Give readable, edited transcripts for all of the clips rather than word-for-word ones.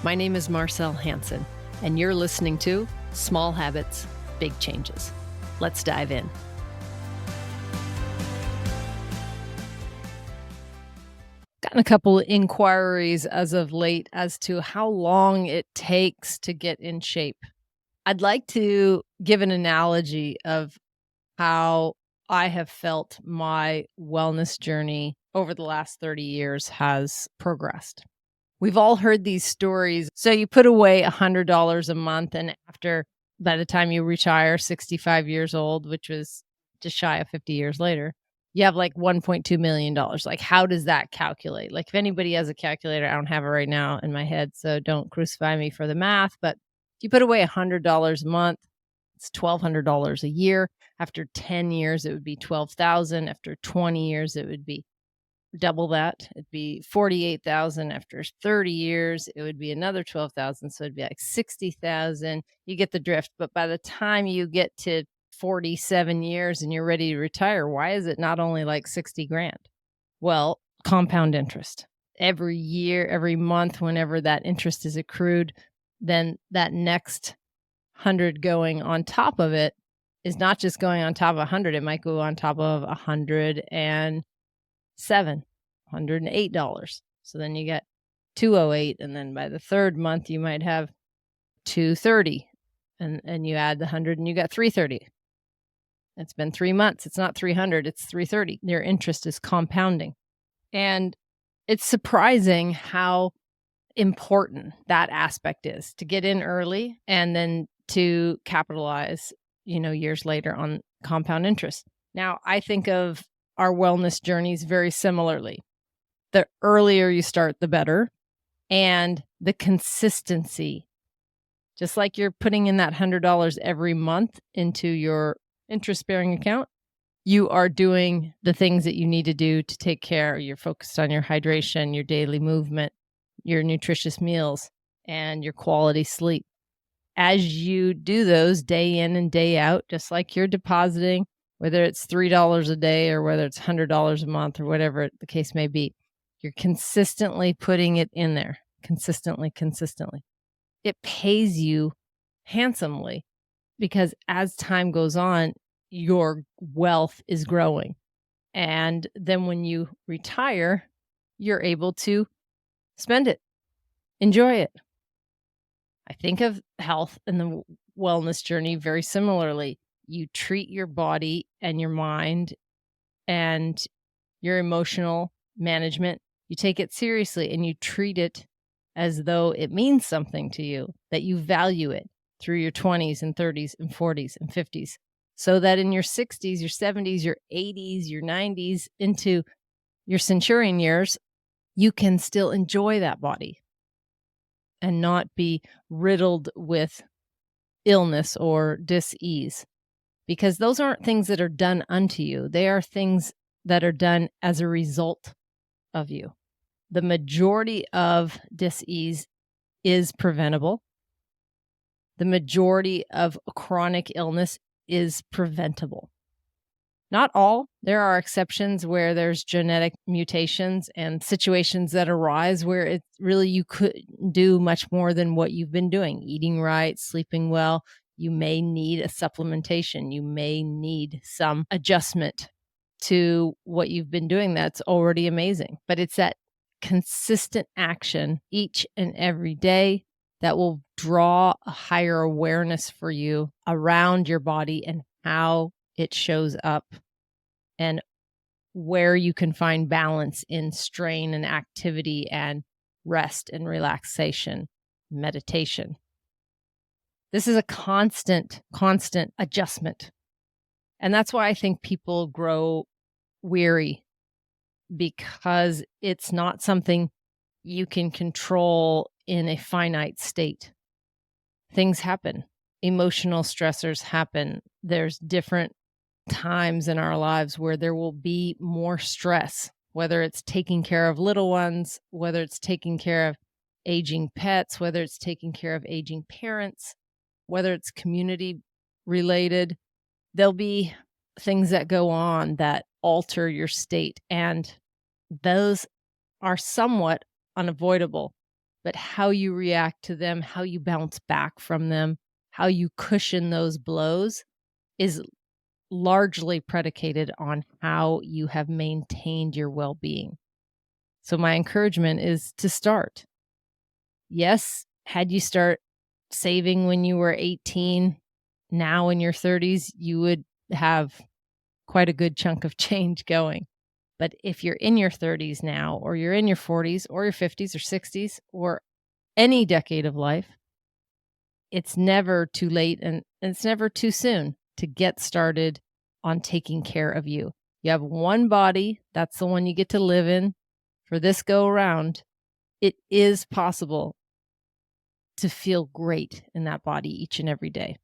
My name is Marcel Hansen, and you're listening to Small Habits, Big Changes. Let's dive in. Gotten a couple of inquiries as of late as to how long it takes to get in shape. I'd like to give an analogy of how I have felt my wellness journey over the last 30 years has progressed. We've all heard these stories. So you put away $100 a month, and by the time you retire, 65 years old, which was just shy of 50 years later, you have like $1.2 million. Like, how does that calculate? Like, if anybody has a calculator, I don't have it right now in my head, so don't crucify me for the math. But if you put away $100 a month, it's $1,200 a year. After 10 years, it would be $12,000. After 20 years, it would be double that. It'd be 48,000. After 30 years, it would be another 12,000. So it'd be like 60,000. You get the drift. But by the time you get to 47 years and you're ready to retire, why is it not only like 60 grand? Well, compound interest. Every year, every month, whenever that interest is accrued, then that next 100 going on top of it is not just going on top of 100. It might go on top of $108. So then you get 208, and then by the third month you might have 230, and you add the 100 and you got 330. It's been 3 months. It's not 300, it's 330. Your interest is compounding. And it's surprising how important that aspect is, to get in early and then to capitalize, years later on compound interest. Now, I think of our wellness journeys very similarly. The earlier you start, the better. And the consistency, just like you're putting in that $100 every month into your interest-bearing account, you are doing the things that you need to do to take care. You're focused on your hydration, your daily movement, your nutritious meals, and your quality sleep. As you do those day in and day out, just like you're depositing, whether it's $3 a day or whether it's $100 a month or whatever the case may be, you're consistently putting it in there, consistently. It pays you handsomely, because as time goes on, your wealth is growing. And then when you retire, you're able to spend it, enjoy it. I think of health and the wellness journey very similarly. You treat your body and your mind and your emotional management. You take it seriously and you treat it as though it means something to you, that you value it through your 20s and 30s and 40s and 50s, so that in your 60s, your 70s, your 80s, your 90s, into your centurion years, you can still enjoy that body and not be riddled with illness or dis-ease. Because those aren't things that are done unto you. They are things that are done as a result of you. The majority of dis-ease is preventable. The majority of chronic illness is preventable. Not all. There are exceptions where there's genetic mutations and situations that arise where it really, you could do much more than what you've been doing. Eating right, sleeping well. You may need a supplementation. You may need some adjustment to what you've been doing. That's already amazing. But it's that consistent action each and every day that will draw a higher awareness for you around your body and how it shows up and where you can find balance in strain and activity and rest and relaxation, meditation. This is a constant adjustment. And that's why I think people grow weary, because it's not something you can control in a finite state. Things happen. Emotional stressors happen. There's different times in our lives where there will be more stress, whether it's taking care of little ones, whether it's taking care of aging pets, whether it's taking care of aging parents, whether it's community related. There'll be things that go on that alter your state, and those are somewhat unavoidable. but how you react to them, how you bounce back from them, how you cushion those blows is largely predicated on how you have maintained your well-being. So my encouragement is to start. Yes, had you start saving when you were 18, now in your 30s, you would have quite a good chunk of change going. But if you're in your 30s now, or you're in your 40s, or your 50s or 60s, or any decade of life, it's never too late and it's never too soon to get started on taking care of you. You have one body, that's the one you get to live in for this go around. It is possible to feel great in that body each and every day.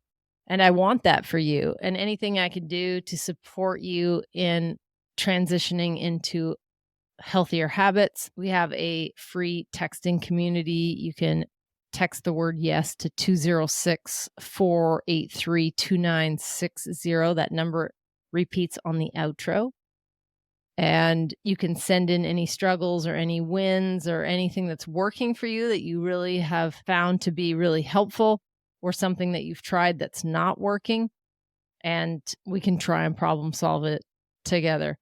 And I want that for you. And anything I can do to support you in transitioning into healthier habits, we have a free texting community. You can text the word yes to 206-483-2960. That number repeats on the outro. And you can send in any struggles or any wins or anything that's working for you that you really have found to be really helpful, or something that you've tried that's not working. And we can try and problem solve it together.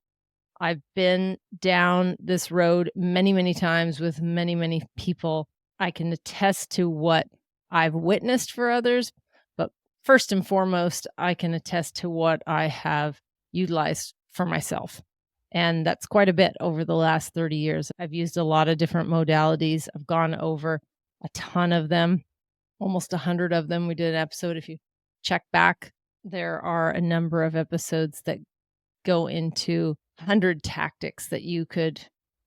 I've been down this road many, many times with many, many people. I can attest to what I've witnessed for others, but first and foremost, I can attest to what I have utilized for myself. And that's quite a bit over the last 30 years. I've used a lot of different modalities. I've gone over a ton of them, almost 100 of them. We did an episode. If you check back, there are a number of episodes that go into 100 tactics that you could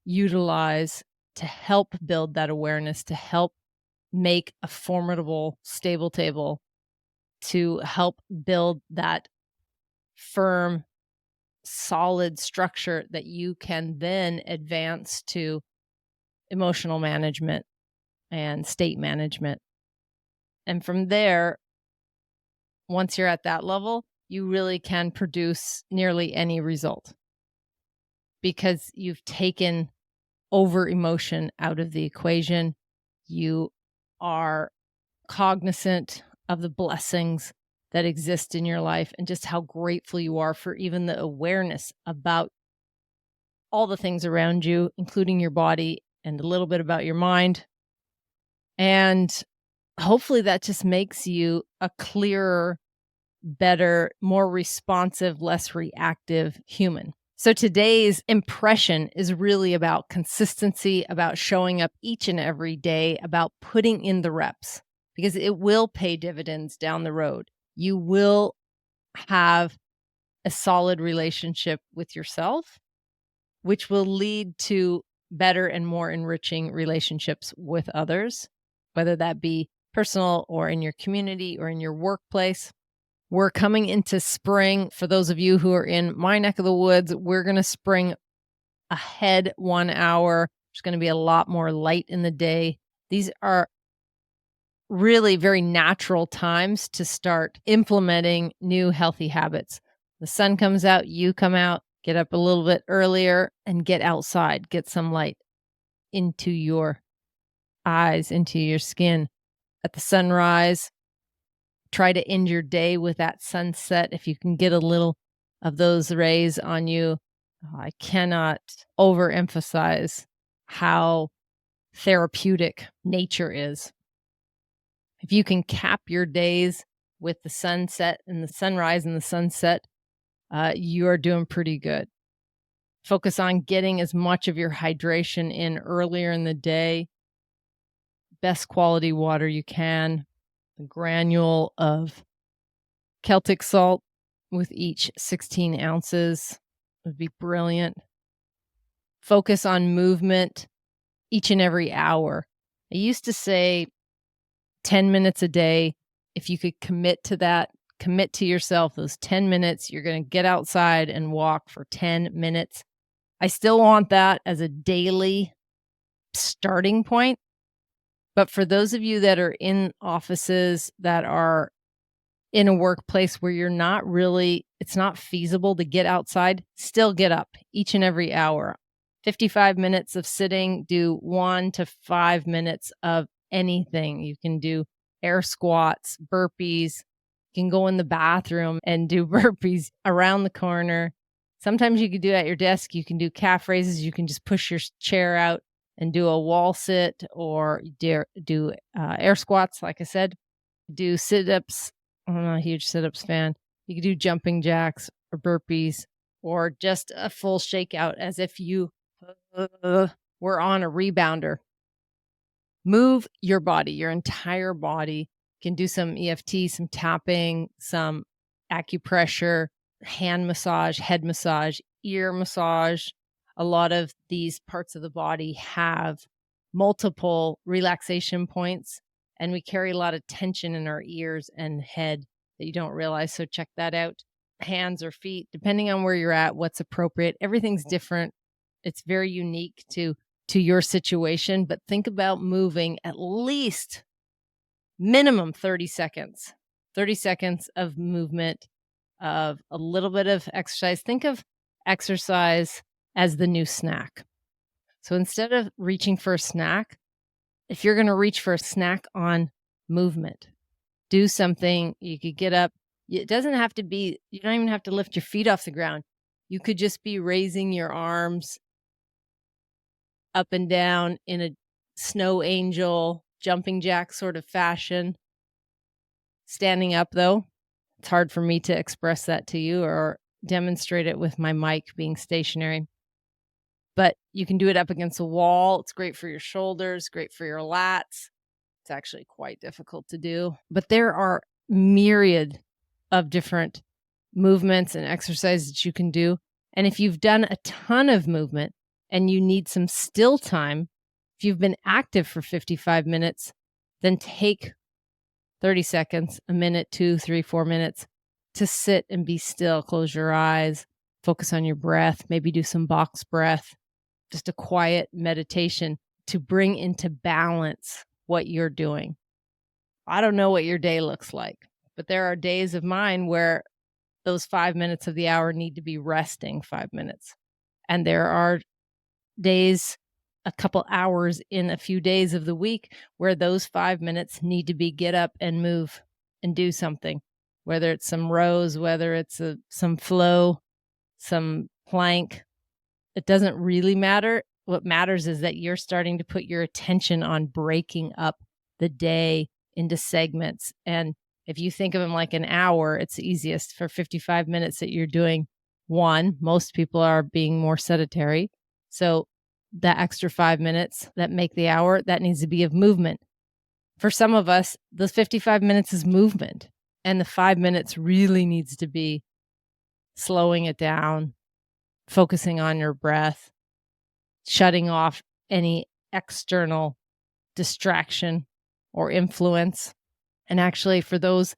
utilize to help build that awareness, to help make a formidable, stable table, to help build that firm, solid structure that you can then advance to emotional management and state management. And from there, once you're at that level, you really can produce nearly any result, because you've taken over emotion out of the equation. You are cognizant of the blessings that exist in your life and just how grateful you are for even the awareness about all the things around you, including your body and a little bit about your mind. And hopefully that just makes you a clearer, better, more responsive, less reactive human. So today's impression is really about consistency, about showing up each and every day, about putting in the reps, because it will pay dividends down the road. You will have a solid relationship with yourself, which will lead to better and more enriching relationships with others, whether that be personal or in your community or in your workplace. We're coming into spring. For those of you who are in my neck of the woods, we're going to spring ahead 1 hour. There's going to be a lot more light in the day. These are really very natural times to start implementing new healthy habits. The sun comes out, you come out, get up a little bit earlier and get outside, get some light into your eyes, into your skin. At the sunrise, try to end your day with that sunset. If you can get a little of those rays on you, I cannot overemphasize how therapeutic nature is. If you can cap your days with the sunset and the sunrise and the sunset, you are doing pretty good. Focus on getting as much of your hydration in earlier in the day. Best quality water you can. A granule of Celtic salt with each 16 ounces would be brilliant. Focus on movement each and every hour. I used to say 10 minutes a day. If you could commit to that, commit to yourself those 10 minutes, you're going to get outside and walk for 10 minutes. I still want that as a daily starting point. But for those of you that are in offices, that are in a workplace where it's not feasible to get outside, still get up each and every hour. 55 minutes of sitting, do 1 to 5 minutes of anything. You can do air squats, burpees. You can go in the bathroom and do burpees around the corner. Sometimes you can do it at your desk. You can do calf raises. You can just push your chair out and do a wall sit, or do air squats, like I said. Do sit-ups. I'm not a huge sit-ups fan. You can do jumping jacks or burpees, or just a full shakeout as if you were on a rebounder. Move your body, your entire body. You can do some EFT, some tapping, some acupressure, hand massage, head massage, ear massage. A lot of these parts of the body have multiple relaxation points, and we carry a lot of tension in our ears and head that you don't realize. So check that out. Hands or feet, depending on where you're at, what's appropriate. Everything's different. It's very unique to your situation, but think about moving at least minimum 30 seconds. 30 seconds of movement, of a little bit of exercise. Think of exercise as the new snack. So instead of reaching for a snack, if you're going to reach for a snack on movement, do something. You could get up. It doesn't have to be, you don't even have to lift your feet off the ground. You could just be raising your arms up and down in a snow angel, jumping jack sort of fashion. Standing up, though, it's hard for me to express that to you or demonstrate it with my mic being stationary. But you can do it up against a wall. It's great for your shoulders, great for your lats. It's actually quite difficult to do. But there are myriad of different movements and exercises that you can do. And if you've done a ton of movement and you need some still time, if you've been active for 55 minutes, then take 30 seconds, a minute, 2, 3, 4 minutes to sit and be still. Close your eyes, focus on your breath, maybe do some box breath, just a quiet meditation to bring into balance what you're doing. I don't know what your day looks like, but there are days of mine where those 5 minutes of the hour need to be resting 5 minutes. And there are days, a couple hours in a few days of the week where those 5 minutes need to be get up and move and do something, whether it's some rows, whether it's some flow, some plank. It doesn't really matter. What matters is that you're starting to put your attention on breaking up the day into segments. And if you think of them like an hour, it's easiest for 55 minutes that you're doing one. Most people are being more sedentary. So that extra 5 minutes that make the hour, that needs to be of movement. For some of us, those 55 minutes is movement. And the 5 minutes really needs to be slowing it down, focusing on your breath, shutting off any external distraction or influence. And actually, for those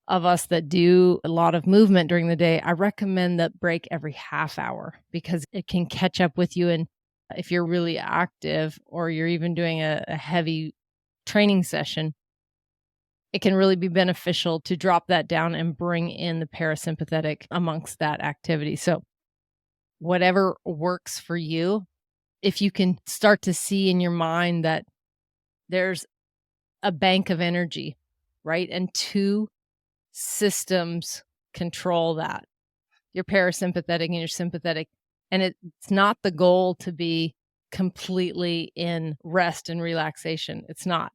of us that do a lot of movement during the day, I recommend that break every half hour because it can catch up with you. And if you're really active or you're even doing a heavy training session, it can really be beneficial to drop that down and bring in the parasympathetic amongst that activity. So whatever works for you, if you can start to see in your mind that there's a bank of energy, right? And two systems control that, your parasympathetic and your sympathetic. And it's not the goal to be completely in rest and relaxation. It's not,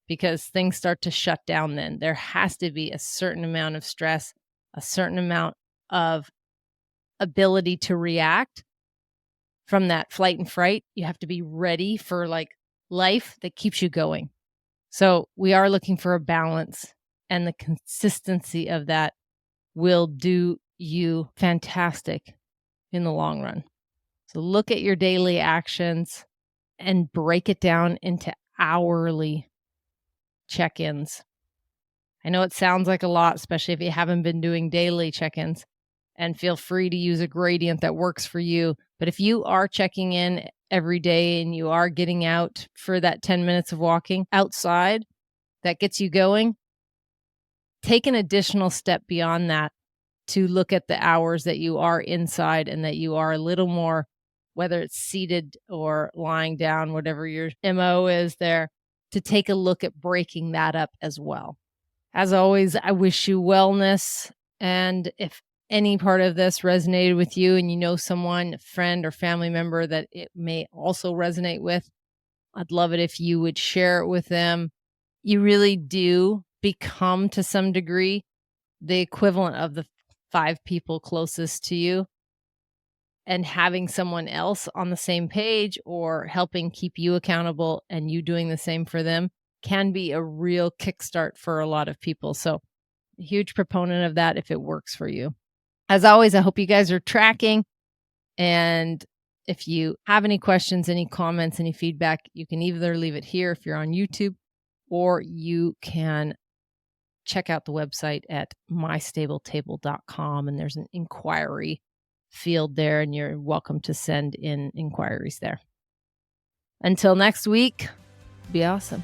because things start to shut down then. There has to be a certain amount of stress, a certain amount of ability to react from that flight and fright. You have to be ready for like life that keeps you going. So we are looking for a balance, and the consistency of that will do you fantastic in the long run. So look at your daily actions and break it down into hourly check-ins. I know it sounds like a lot, especially if you haven't been doing daily check-ins, and feel free to use a gradient that works for you. But if you are checking in every day and you are getting out for that 10 minutes of walking outside, that gets you going, take an additional step beyond that to look at the hours that you are inside and that you are a little more, whether it's seated or lying down, whatever your MO is there, to take a look at breaking that up as well. As always, I wish you wellness. And if any part of this resonated with you and you know someone, a friend or family member that it may also resonate with, I'd love it if you would share it with them. You really do become, to some degree, the equivalent of the 5 people closest to you. And having someone else on the same page or helping keep you accountable and you doing the same for them can be a real kickstart for a lot of people. So, a huge proponent of that if it works for you. As always, I hope you guys are tracking. And if you have any questions, any comments, any feedback, you can either leave it here if you're on YouTube, or you can check out the website at mystablетable.com, and there's an inquiry field there, and you're welcome to send in inquiries there. Until next week, be awesome.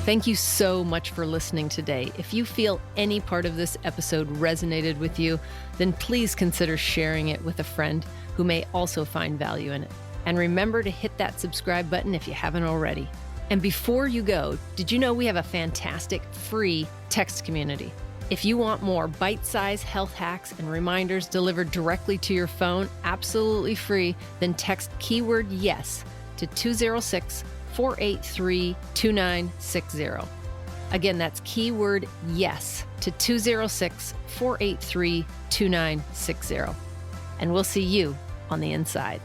Thank you so much for listening today. If you feel any part of this episode resonated with you, then please consider sharing it with a friend who may also find value in it. And remember to hit that subscribe button if you haven't already. And before you go, did you know we have a fantastic free text community? If you want more bite-sized health hacks and reminders delivered directly to your phone, absolutely free, then text keyword YES to 206-483-2960. Again, that's keyword YES to 206-483-2960. And we'll see you on the inside.